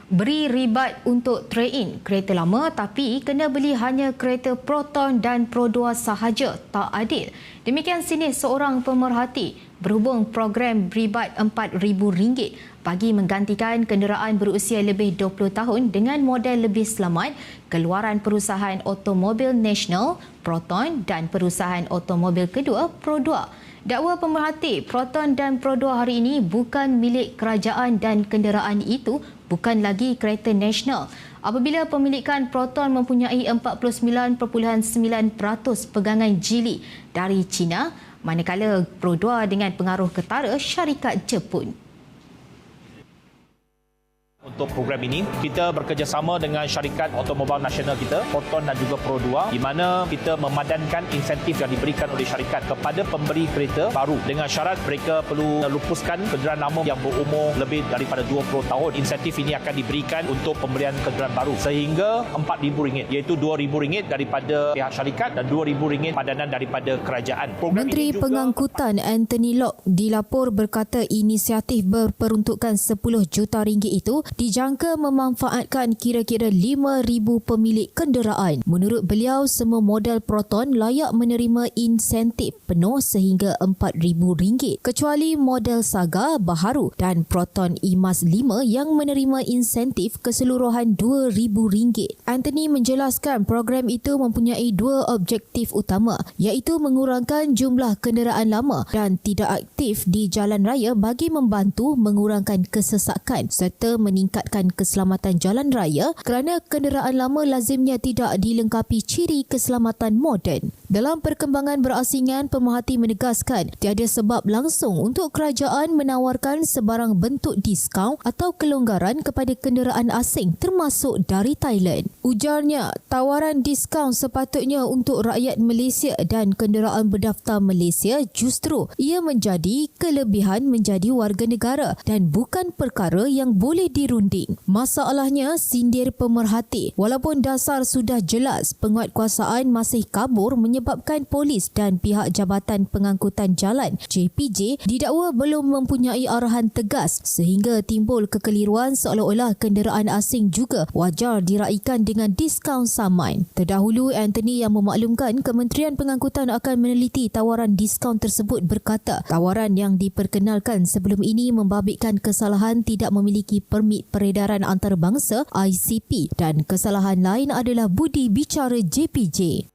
Beri ribat untuk trade-in kereta lama tapi kena beli hanya kereta Proton dan Pro 2 sahaja. Tak adil. Demikian sini seorang pemerhati berhubung program ribat RM4,000 bagi menggantikan kenderaan berusia lebih 20 tahun dengan model lebih selamat keluaran perusahaan automobil nasional Proton dan perusahaan automobil kedua Pro 2. Dakwa pemerhati Proton dan Pro 2 hari ini bukan milik kerajaan dan kenderaan itu bukan lagi kereta nasional. Apabila pemilikan Proton mempunyai 49.9% pegangan jili dari China, manakala Pro 2 dengan pengaruh ketara syarikat Jepun. Untuk program ini, kita bekerjasama dengan syarikat automobil nasional kita, Proton dan juga Pro 2, di mana kita memadankan insentif yang diberikan oleh syarikat kepada pemberi kereta baru dengan syarat mereka perlu lupuskan kenderaan lama yang berumur lebih daripada 20 tahun. Insentif ini akan diberikan untuk pemberian kenderaan baru sehingga RM4,000, iaitu RM2,000 daripada pihak syarikat dan RM2,000 padanan daripada kerajaan. Program Menteri Pengangkutan Anthony Locke dilapor berkata inisiatif berperuntukan RM10 juta itu dijangka memanfaatkan kira-kira 5,000 pemilik kenderaan. Menurut beliau, semua model Proton layak menerima insentif penuh sehingga RM4,000 kecuali model Saga baharu dan Proton IMAS 5 yang menerima insentif keseluruhan RM2,000. Anthony menjelaskan program itu mempunyai dua objektif utama iaitu mengurangkan jumlah kenderaan lama dan tidak aktif di jalan raya bagi membantu mengurangkan kesesakan serta meningkatkan keselamatan jalan raya kerana kenderaan lama lazimnya tidak dilengkapi ciri keselamatan moden. Dalam perkembangan berasingan, pemerhati menegaskan tiada sebab langsung untuk kerajaan menawarkan sebarang bentuk diskaun atau kelonggaran kepada kenderaan asing termasuk dari Thailand. Ujarnya, tawaran diskaun sepatutnya untuk rakyat Malaysia dan kenderaan berdaftar Malaysia justru ia menjadi kelebihan menjadi warga negara dan bukan perkara yang boleh dirunding. Masalahnya, sindir pemerhati, walaupun dasar sudah jelas, penguatkuasaan masih kabur menyebabkan polis dan pihak Jabatan Pengangkutan Jalan JPJ didakwa belum mempunyai arahan tegas sehingga timbul kekeliruan seolah-olah kenderaan asing juga wajar diraikan dengan diskaun saman. Terdahulu, Anthony yang memaklumkan Kementerian Pengangkutan akan meneliti tawaran diskaun tersebut berkata, tawaran yang diperkenalkan sebelum ini membabitkan kesalahan tidak memiliki permit peredaran antarabangsa ICP dan kesalahan lain adalah budi bicara JPJ.